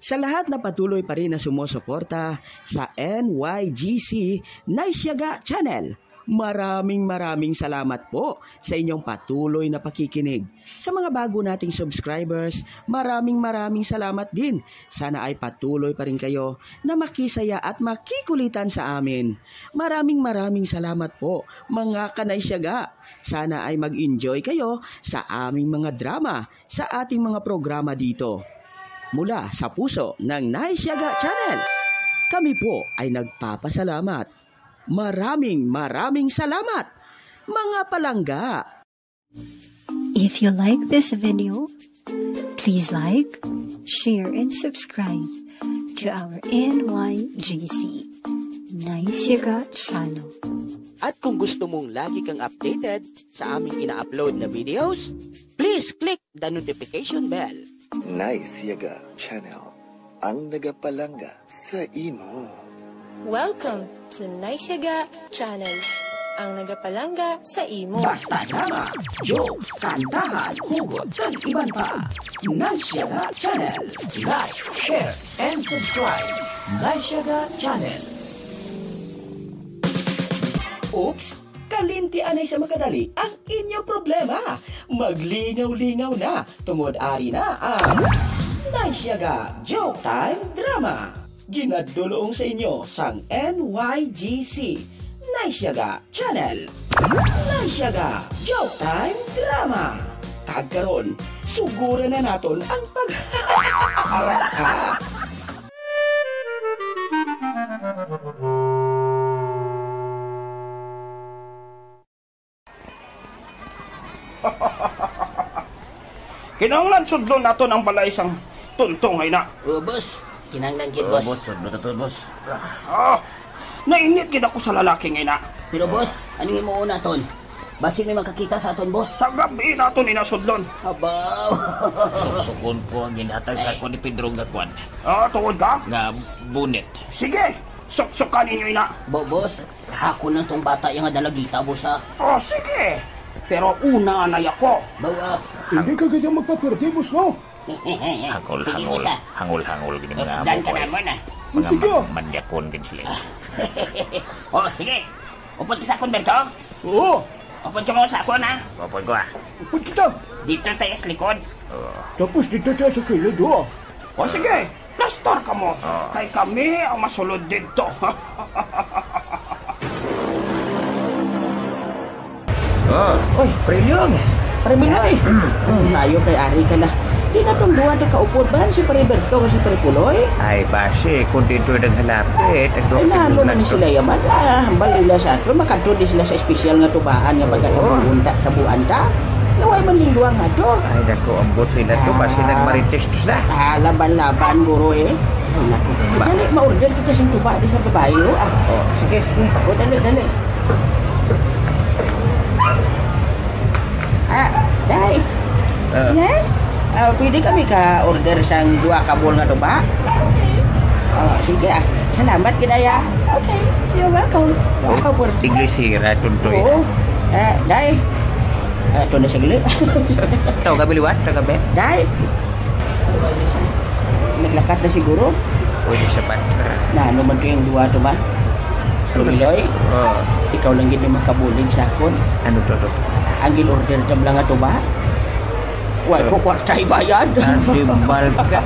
Sa lahat na patuloy pa rin na sumusuporta sa NYGC Naisyaga Channel, maraming salamat po sa inyong patuloy na pakikinig. Sa mga bago nating subscribers, maraming salamat din. Sana ay patuloy pa rin kayo na makisaya at makikulitan sa amin. Maraming salamat po mga kanaisyaga. Sana ay mag-enjoy kayo sa aming mga drama sa ating mga programa dito. Mula sa puso ng Naisyaga Channel, kami po ay nagpapasalamat. Maraming salamat, mga palangga! If you like this video, please like, share, and subscribe to our NYGC Naisyaga Channel. At kung gusto mong lagi kang updated sa aming ina-upload na videos, please click the notification bell. Naisyaga Channel, ang nagapalanga sa imo. Welcome to Naisyaga Channel, ang nagapalanga sa imo. Basta drama, jokes, kantahan, hugot, at iban pa. Naisyaga Channel. Like, share, and subscribe. Naisyaga Channel. Oops! Kalintian ay sa makadali ang inyo problema. Maglingaw-lingaw na, tungod-ari na ang Naisyaga Joke Time Drama. Ginadulong sa inyo sang NYGC Naisyaga Channel. Naisyaga Joke Time Drama. Kagkaroon, sugura na naton ang pag-haraka. Kinanglan sudlo nato ng balay isang tuntong ay na. Boss. Kinanglan gid, boss. Boss, sudlo na to, boss. Nainit gid ako sa lalaki ngay na. Pero boss, ano yung mo una ton? Basi may makakita sa aton, boss. Sa gabi nato ni nasudlon. Abaw. Sukon ko ang ginhatag sa ako ni Pedro Gakwan. Tuod ka? Nga bunet. Sige, suksukan ninyo ina. Boss, ako na tong bata yung dalagita, boss, ha? Sige. Pero una anay ako. Bawa. Hindi ka ganyan magpapirti, boss, no? Hangol-hangol gini mga amo Dan ko. ka naman, ha? Sige. Mandyakon gini sila. Sige. Upod ka sa akon, Berto? Oo. Upod ka mo sa akon, ha? Popon ko Upod kita. Dito tayo sa likod. Tapos dito tayo sa kilid, oh. Sige. Plastar ka mo. Kay kami ang masulod dito. Oy, Prelyong. Premiloy. Nayo kay Ari ka na. Di na itong duwa na kaupod ba? Si Pariberto o si Paripuloy? Ay basi, kung dito naghalapit. Ay nalo na ni sila yaman. Hambal nila sa atro. Makadto di sila sa espesyal nga tubaan nga pagkatapunta sa buwan ta. Naway man yung duwa nga to. Ay naku, ambot sila to. Basi nagmarites to sila. Laban-laban, guro eh. Ay naku. Dali, ma-order kita sa tuba di sa babae. Sige. Dali. Day. Yes? Pwede kami ka-order sang 2 kabol nga tuba? Sige Salamat kidaya. Okay, you're welcome. Iglesia tuntoy. Oo. Day. Ito na sigli. Tahu ka biliwat, tahu ka be? Day. Naglakat na siguro. Pwede sa patra. Na, ano man kayong 2 to ba? Tumiloy. Ikaw lang gini makabulig sa akon. Ano to? Ang gin-order jam lang ato ba? Why ko kwarta ibayad? Dimbal ka.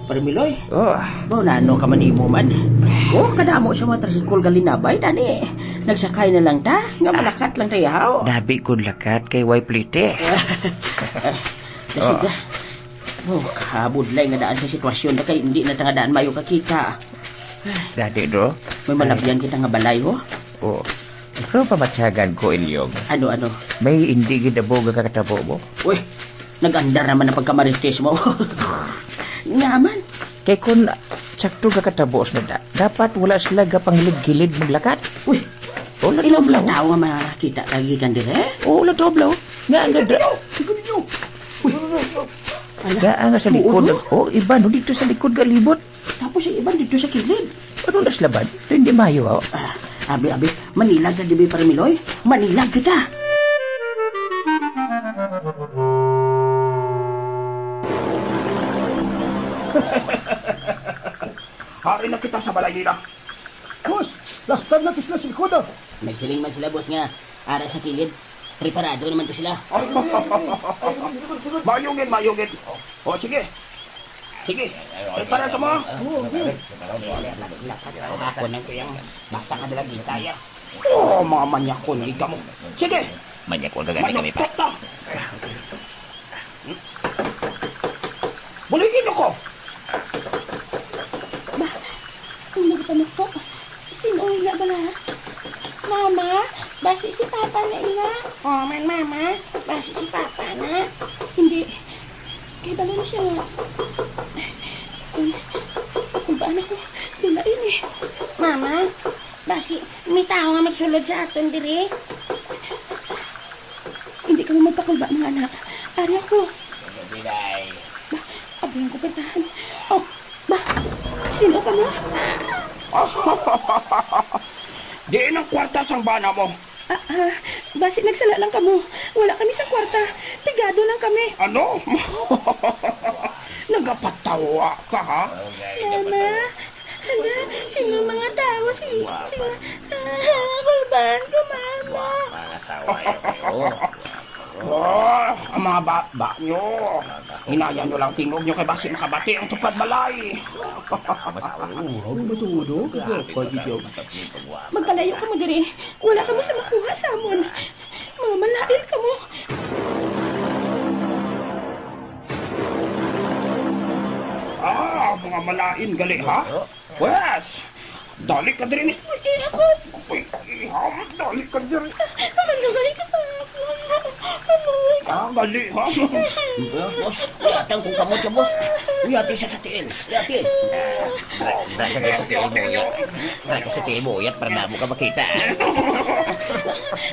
Parimiloy. Bo na ano ka manimo man. Kadamo sa mga tricycle galinabay tani. Nagsakay na lang ta, nga malakat lang tayo. Nabi ko lakat kay way plite. Sige. Kabudlay nga daan sa sitwasyon na kay hindi na tangadaan mayo kakita. Dati do? May malabyan kita nga balay ho. Ikaw pamatsagan ko, Ilyong. Ano? May hindi gidabog ka katabo mo? Uy, nag-andar naman ang pagkamarites mo. Naman. Kaya kung sakto ka katabos na dapat wala sila gapangilid-gilid maglakat. Uy, ilang lang tao nga makakita lagi kan dire? Wala doblaw. Nga ang ganda. Nga ang sa likod. Iba no dito sa likod galibot. Tapos yung iba dito sa kilid. Ano nas laban? Hindi mayo. Abi, manilag na dibi Parmiloy. Manilag kita. Hari na kita sa balay nila. Boss, lastar na sila sa likod. Nagsiling man sila, boss, nga. Ara sa kilid. Preparado naman to sila. Mayungin. O, sige. Preparado mo. Ako nang kuyang. Basta ka dalag saya. Oh, mga manyakon. Ika mo. Sige. Manyakon ka gani kami pa. Manok. Buligin ako. Kung nagtanong po, sino nga ba na? Mama, basi si Papa na ina. Oh, Mama, basi si Papa na. Hindi. Kaya bala na siya nga. Kung paano ko sulain eh. Mama, basi may tao nga magsulod sa aton diri. Hindi ka mo magpakulba mga anak. Ari ako. Abang ko patahan. Oh, ba? Sino ka mo? Diin ang kwarta sang bana mo. Basi nagsala lang kamo. Wala kami sa kwarta. Pigado lang kami. Ano? Nagapatawa ka, ha? Mama, hala, sino mga tao? Sino? Kulban ko, Mama. Ang mga ba nyo. Hinaya nyo lang tingog nyo kay basi makabati ang tupad balay. Magpalayo ka mo diri. Wala ka mo sa makuha sa amon. Mga malain ka mo. Mga malain gali, ha? Wes! Dali ka diri, miss. Ako. Dali ka diri. Manuhay ka sa amon. Manuhay ka. Gali, ha? Boss, uyatan kung kamot siya, boss. Uyati siya sa tiil. Uyati. Dahil sa tiil mo yat. Dahil sa tiil mo yat para namo ka makita.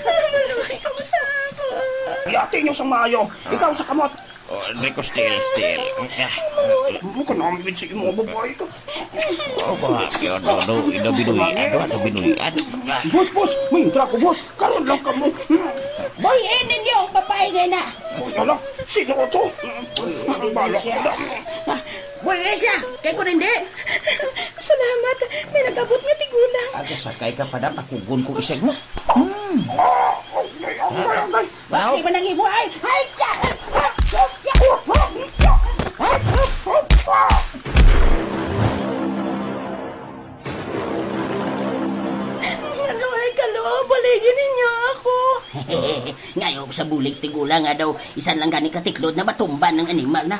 Manuhay ka mo sa amon. Yati nyo sa mayo. Ikaw sa kamot. Rico still. Bukan namin si imo babae ka. Oh, bahag yun. Ino binuyan. Bos, may intra ko, bos. Karon lang ka mo. Boy, ninyo, babae na. Wala, sino to? Balak ko na. Boy, siya. Kaya ko hindi. Salamat. May nagabot nga tigulang. Aga sakay ka pa na. Pakugon ko isag mo. Okay. Bakit ba nang ibo ay? Ay, Manuhay ka, lo. Baligin ninyo ako. Ngayon sa bulig tigulang nga daw, isan lang gani katiklod na matumban ng animal na.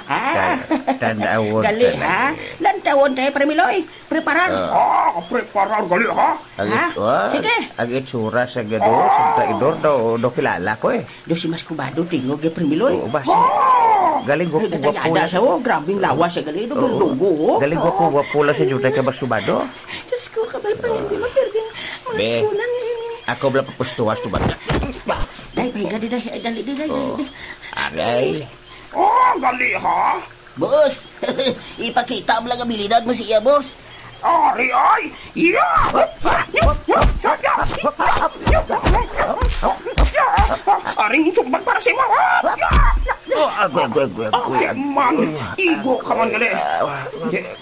Tanawon. Gali, ha? Lantawon tayo, Parmiloy. Preparar. Preparar gali, ha? Sige. Ang itsura sa gado, sa taidor do kilala ko eh. Do si Mas Kubado, tingog yung Parmiloy. Oo, basi. Galing Ay, detayada siya, oh. Grabing lawas siya, gali. Dugo, oh. Galing wapula sa jutay ka Basubado. Diyos ko, kabal pa hindi mapirgin. Be. Mga kunan yun. Ako bala papustuwas tu ba? Dahil, pahinga di dahil. Dali. Agay. Gali, ha? Boss, ipakita mo lang ang habilidad mo siya, boss. Ari, ay! Aring sumban para sa imo, ha? Okay, man. Igo ka man gali.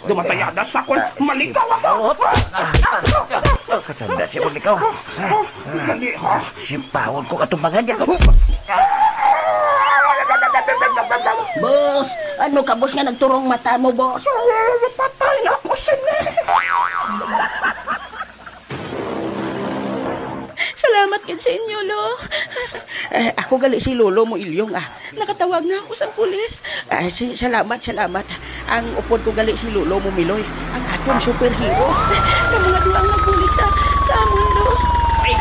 Dumatayada sa kon. Malikaw ako. Katanda siya mo ikaw. Gali, ha? Simpawon ko katumbangan niya. Boss, ano ka, boss, nga nagturong mata mo, boss? Patay na ako sini. Salamat kin sa inyo, lo. Ako gali si Lolo mo ilyong, Nakatawag na ako sa pulis. Salamat. Ang upod ko gali si Lolo mo Miloy. Ang aton superhero. Na mga duwang nagulit sa amon, lo. Ay,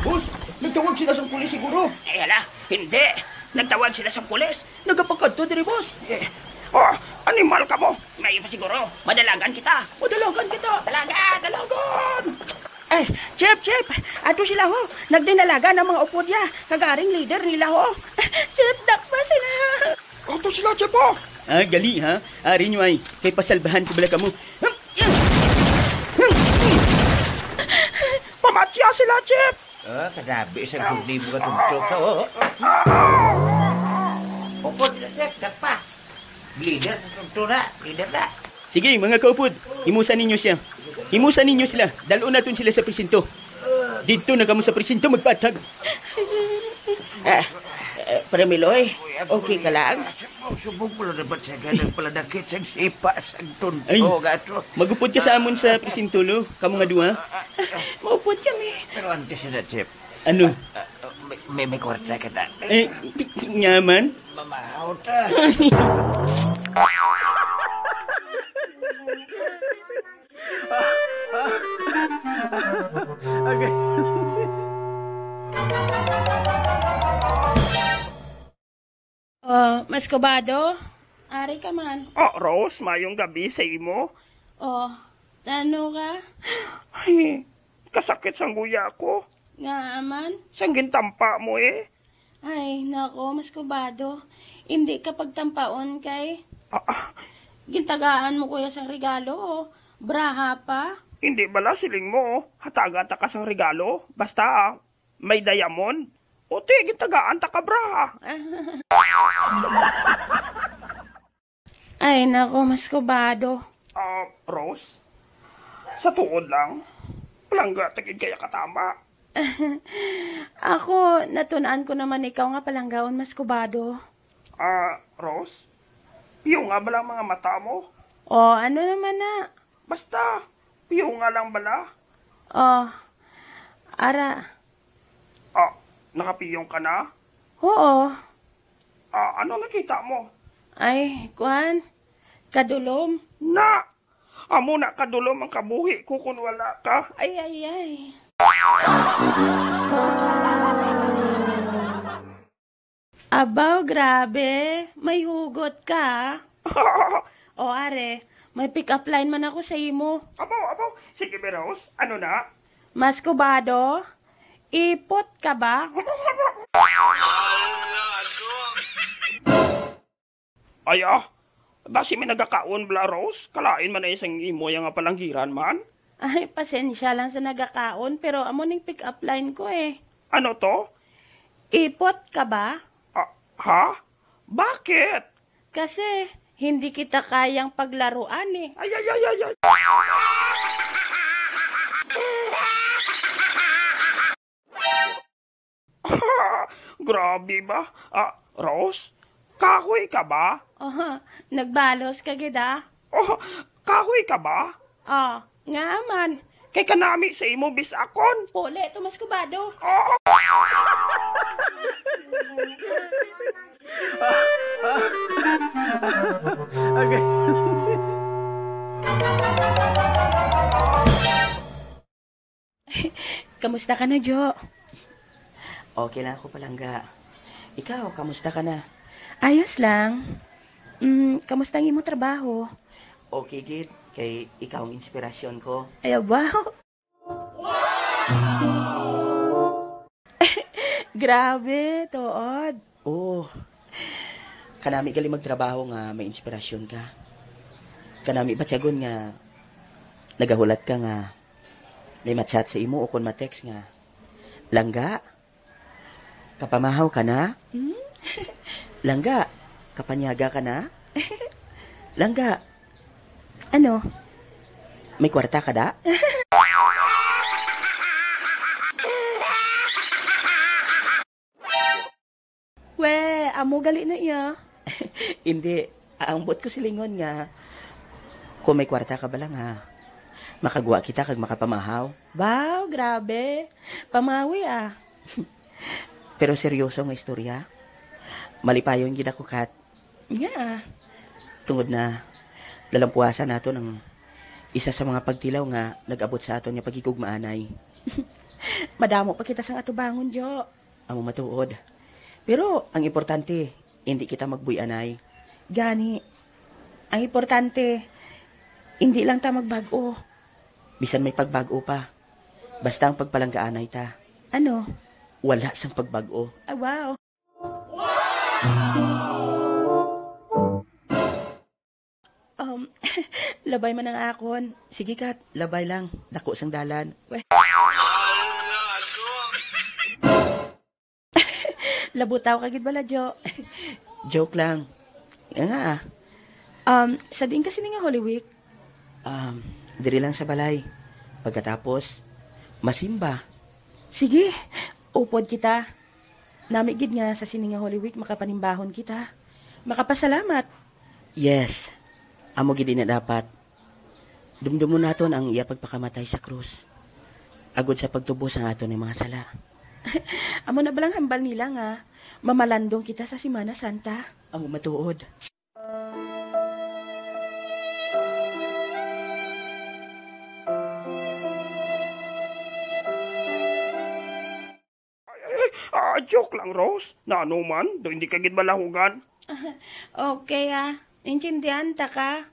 boss. Nagtawag sila sa pulis siguro. Ay, hala, hindi. Nagtawag sila sa pulis. Nagapagkanto diri, boss. Animal ka mo. May pa siguro. Madalagan kita. Dalagan. Chef. Ato sila ho. Nagdinalaga ng mga upod ya. Kagaring leader nila ho. Chef, dakpa sila. Ato sila, Chef, ha? Gali ha. Ari nyo ay. Kay pasalbahan ko bala ka mo. Pamatya siya sila, Chip. Kadabi sa gudi mo ka tuntok ka, oh. Upod na, Chef, dapa. Leader sa tuntok na, leader na. Sige, mga kaupod, himusan ninyo siya. Himusan ninyo sila. Dalon natin sila sa presinto. Dito na kamo sa presinto magpatag. Premiloy, okay ka lang? Subong pala na ba't siya ganang pala nakit siyang sipa sa tuntok, Ay, gato. magupod ka sa amon sa presinto, lo. Kamu nga duha. Maupod kami. Pero antes na, Chef. Ano? May kwarta ka na. Nyaman? Mamahaw ta. Okay. Mas kabado? Ari ka man. Rose, mayong gabi sa imo. Ano ka? Ay, kasakit sang guya ko. Nga aman? Sang gintampa mo eh. Ay, nako, mas kabado. Hindi ka pagtampaon kay... Gintagaan mo kuya sang regalo, braha pa. Hindi bala siling mo, hataga ta ka sang regalo. Basta, may diamond. O tigil tagaan ta ka bra. Ay, nako, mas kabado. Rose, sa tuod lang, palangga tagid kaya katama. Ako, natunan ko naman ikaw nga palanggaon, mas kabado. Rose, piyo nga ba lang mga mata mo? Ano naman na? Basta, piyo nga lang bala. Ara. Nakapiyong ka na? Oo. Ano nakita mo? Ay, kuan, kadulom. Na! Amo na kadulom ang kabuhi ko kung wala ka. Ay. Abaw, grabe. May hugot ka. Are, may pick-up line man ako sa imo. Abaw. Sige, Rose. Ano na? Mas kubado, ipot ka ba? Basi may nagakaon bla, Rose? Kalain man na isang imo yung palanggiran man? Ay, pasensya lang sa nagakaon, pero amo ning pick-up line ko eh. Ano to? Ipot ka ba? Ha? Bakit? Kasi hindi kita kayang paglaruan eh. Ay. Grabe ba? Rose? Kahoy ka ba? Nagbalos ka gida? Kahoy ka ba? Nga man. Kay kanami sa imo bisakon. Puli, tumas kubado. Okay. Kamusta ka na, Jo? Okay lang ako palangga. Ikaw, kamusta ka na? Ayos lang. Kamusta ang imo trabaho? Okay, gid. Kay ikaw ang inspirasyon ko. Ay, wow! Grabe, tuod. Kanami gali magtrabaho nga may inspirasyon ka. Kanami batyagon nga nagahulat ka nga may matchat sa imo o kon matext nga. Langga, kapamahaw ka na? Langga, kapanyaga ka na? Langga, ano? May kwarta ka da? We, amo gali na iya. Hindi, aambot ko silingon nga. Kung may kwarta ka ba lang ha, makagawa kita kag makapamahaw. Wow, grabe. Pamawi ah. Pero seryoso nga istorya. Malipayon gid ako kat. Nga. Tungod na lalampuasan nato ng isa sa mga pagtilaw nga nag-abot sa aton nga pagkikugmaanay. Madamo pa kita sang atubangon, Jo. Amo matuod. Pero ang importante, hindi kita magbuyanay. Gani. Ang importante, hindi lang ta magbago. Bisan may pagbago pa. Basta ang pagpalanggaanay ta. Ano? Wala sang pagbago. Ah, wow. Labay man ang akon. Sige kat, labay lang. Dako sang dalan. Labutaw kagid bala, Jo. Joke lang. Nga, Sa diin kasi nga Holy Week. diri lang sa balay. Pagkatapos, masimba. Sige, upod kita. Namigid nga sa sininga Holy Week makapanimbahon kita. Makapasalamat. Yes, amo gid na dapat. Dumdumo naton ang iya pagpakamatay sa krus. Agod sa pagtubos ang aton ng mga sala. Amo na balang hambal nila nga. Mamalandong kita sa Semana Santa. Amo matuod. Joke lang, Rose. Nano man, do hindi kagid balahugan. Okay Intindihan ta ka.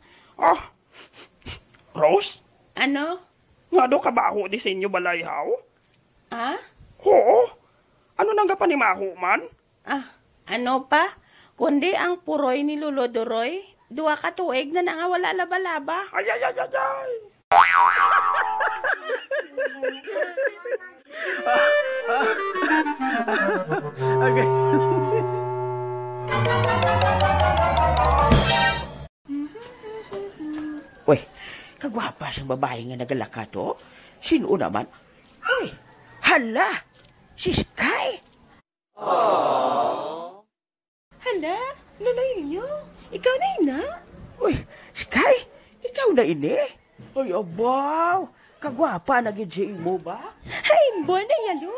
Rose, Ano? nga do kabaho di sa inyo balayhaw? Ah? Oo. Ano nang kapanimaho man? Ano pa? Kundi ang puroy ni Lolo Doroy. 2 ka tuig na nangawala laba-laba. Ay. Okay. Uy, kagwapa sa babae nga nagalaka to. Sino naman? Uy, hala! Si Sky! Hala, Lolo Ilyo, ikaw na ina? Uy, Sky! Ikaw na ini? Ay, abaw! Kagwapa na gid si imo ba? Ay, boy na yalo.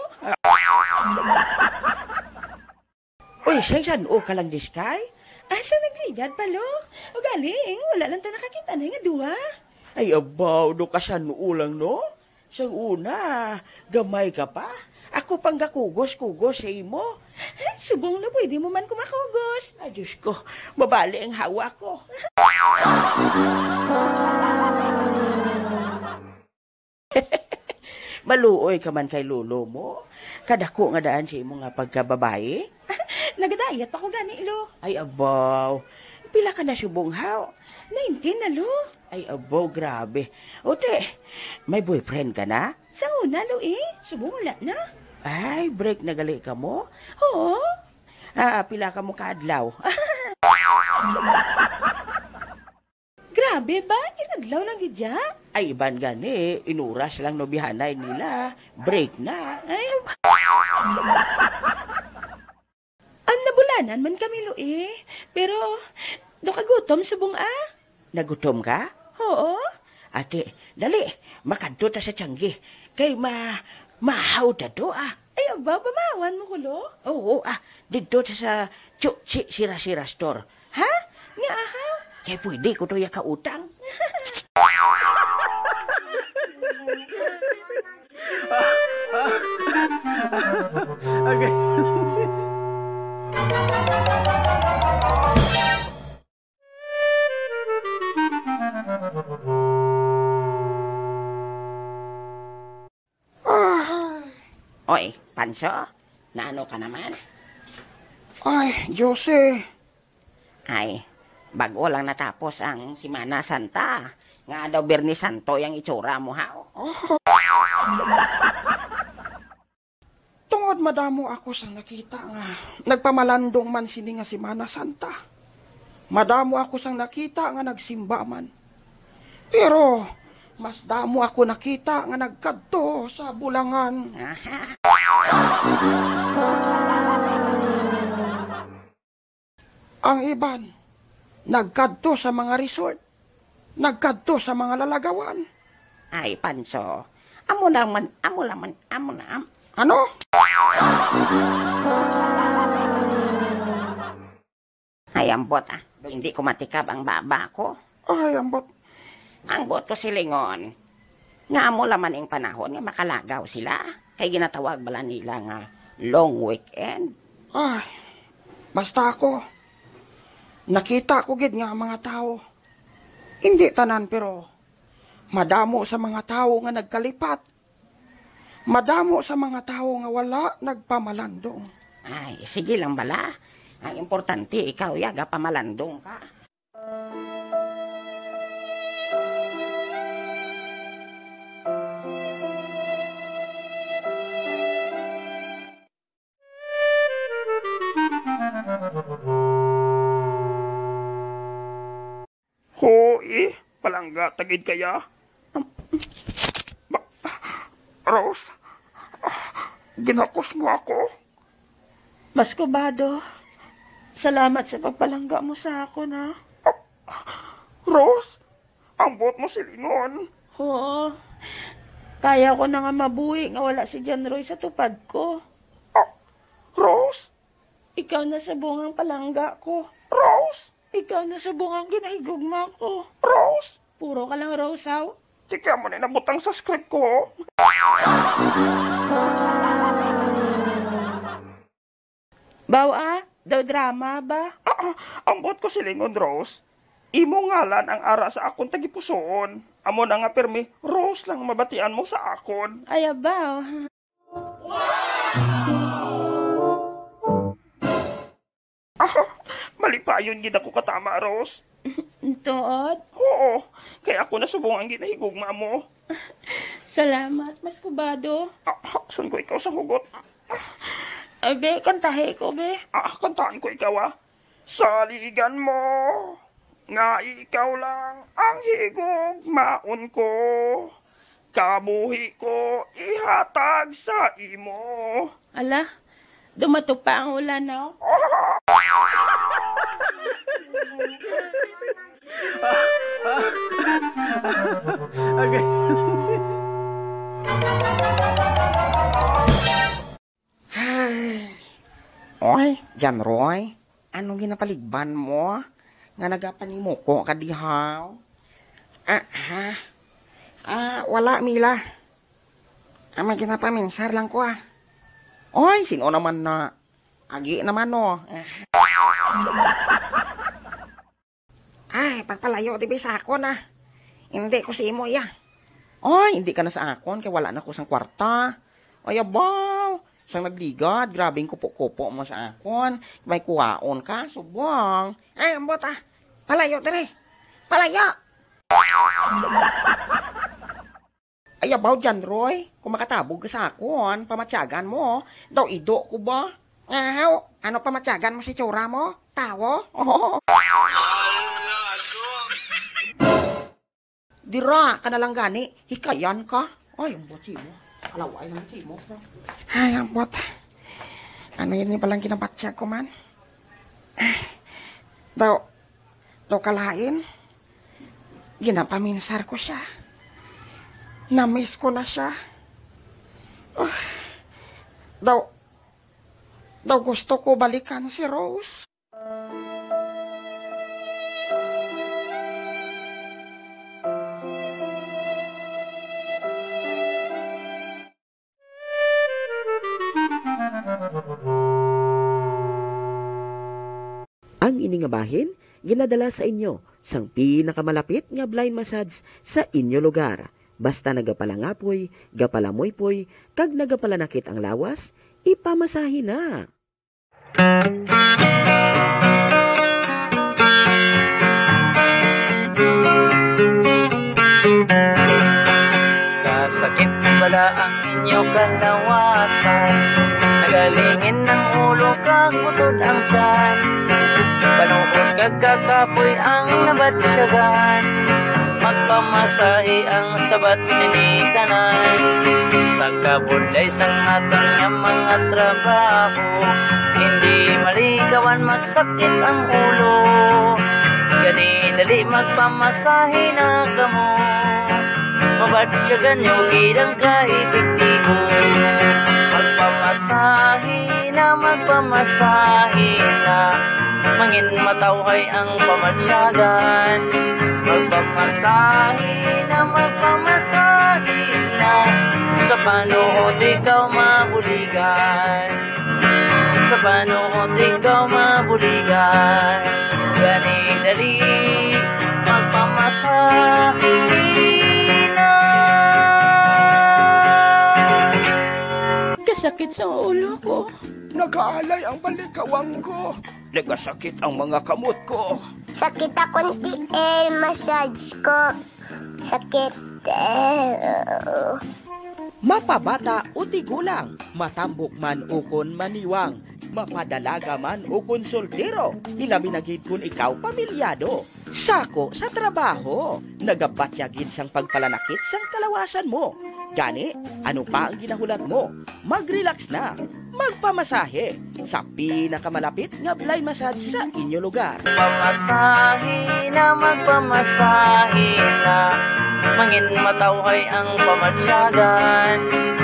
Uy, saan o ka lang di Sky? Asa nagligad palo? O galing, wala lang ta nakakita na nga 2. Ay, abaw, do ka sa ulang, no? Sa una, gamay ka pa. Ako pang gakugos-kugos sa imo. Subong na pwede mo man kumakugos. Ay, Diyos ko, mabali ang hawa ko. Maluoy ka man kay lolo mo. Kadako nga daan sa imo nga pagkababae. Nagadayat pa ko gani, Lo. Ay, abaw. Pila ka na subong haw. 19 na, Lo. Ay, abaw, grabe. Ote, may boyfriend ka na? Sa una, Lo Subong wala na. Ay, break na gali ka mo? Oo. Pila ka mo kaadlaw. Grabe ba? Inadlaw lang gidya? Ay, iban gani. Inuras lang nobihanay nila. Break na. Ay, ang nabulanan man kami, Lo Pero, do kagutom subong Nagutom ka? Oo. Ate, dali. Makadto ta sa tiyanggi. Kay mahaw ta do Ay, aba, pamawan mo ko, Lo? Oo, dito sa Chuchi Sira-Sira Store. Ha? Nga aha? Kaya pwede ko to kautang. Okay. Oy, Panso, naano ka naman? Ay, Jose. Ay, bago lang natapos ang Semana Santa. Nga daw Birnis Santo yung itsura mo, hao. Tungod madamo ako sa nakita nga. Nagpamalandong man sini nga Semana Santa. Madamo ako sang nakita nga nagsimba man. Pero, mas damo ako nakita nga nagkadto sa bulangan. Ang iban, nagkadto sa mga resort. Nagkadto sa mga lalagawan. Ay, Panso, amo naman. Ano? Ay, ambot hindi ko matikab ang baba ko. Ay, ambot. Ang bot ko silingon. Nga mo laman ang panahon nga makalagaw sila. Kay ginatawag bala nila nga long weekend. Ay, basta ako. Nakita ko gid nga ang mga tao. Hindi tanan pero madamo sa mga tao nga nagkalipat. Madamo sa mga tao nga wala nagpamalandong. Ay, sige lang bala. Ang importante, ikaw yaga pamalandong ka. nagapalangga tagid kaya? Rose, ginakos mo ako. Maskubado, salamat sa pagpalangga mo sa ako na. Rose, ang buot mo silingon. Oo, kaya ko na nga mabuhi nga wala si John Roy sa tupad ko. Rose, Ikaw na sa bungang palangga ko. Rose, Ikaw na sa bungang ginahigugma ko. Rose. Puro ka lang Rosaw. Tika mo na nabutang sa script ko. Bawa, daw drama ba? Ang buot ko silingon, Rose. Imo ngalan ang ara sa akon tagipusoon. Amo na nga permi, Rose lang mabatian mo sa akon. Ay, abaw. Malipayon gid ako katama, Rose. Tuod? Oo, kaya ako nasubong ang ginahigugma mo. Salamat, Maskubado. Sun ko ikaw sa hugot. Abe, kantahe ko, be. Kantaan ko ikaw, Saligan mo, nga ikaw lang ang higugmaon ko. Kabuhi ko ihatag sa imo. Ala, dumatok pa ang ulan, no? Okay. Oy, Jan Roy, anong ginapaligban mo? Nga nagapanimo ko kadihaw? Wala, Mila. May ginapaminsar lang ko, Oy, sino naman na? Agi naman, no? Ay, pagpalayo, di ba sa akon, Hindi ko si imo, Oy, hindi ka na sa akon, kaya wala na ko sang kwarta. Ay, abaw. Sang nagligad, grabing kupo-kupo mo sa akon. May kuwaon ka, subong. Ay, ambot, Palayo, dire. Palayo! Ay, abaw dyan, Roy. Kung makatabog ka sa akon, pamatyagan mo. Daw ido ko ba? Ano pamatyagan mo si tsura mo? Tawo? Dira, ka na lang gani. Hikayan ka. Ay, ang bot mo. Alaway lang mo. Ay, ang bot. Ano yun yung palang kinabatsyag ko man? Daw kalain. Ginapaminsar ko siya. Namiss ko na siya. Daw gusto ko balikan si Rose. Ang ini nga bahin, ginadala sa inyo sang pinakamalapit nga blind massage sa inyo lugar. Basta nagapalangapoy, gapalamoypoy, kag nagapalanakit ang lawas, ipamasahin na. Kasakit bala ang inyo kalawasan, nagalingin ng ulo kag butod ang tiyan. Panuod kag kakapoy ang nabatsyagan, magpamasahi ang sabat sinikanan. Sa kabunday sang atang nga mga trabaho, hindi maligawan magsakit ang ulo. Gani dali magpamasahi na kamo, mabatsyagan yung gidang kaipiktibo. Magpamasahi na, mangin matawhay ang pamatsyagan. Magpamasahi na, sa panuhod ikaw mabuligan. Sa panuhod ikaw mabuligan. Gani dali magpamasahi na. Kasakit sa ulo ko. Nagaalay ang balikawang ko. Nagasakit ang mga kamot ko. Sakit akong massage ko. Sakit. Mapabata o tigulang, matambok man ukon maniwang, mapadalaga man o konsultero, ilabi na gid kun ikaw pamilyado. Sako sa trabaho, nagabatyagid sang pagpalanakit sang kalawasan mo. Gani, ano pa ang ginahulat mo? Mag-relax na, magpamasahe sa pinakamalapit nga Blay Massage sa inyo lugar. Pamasahe na magpamasahe na, mangin matawhay ang pamatsyagan.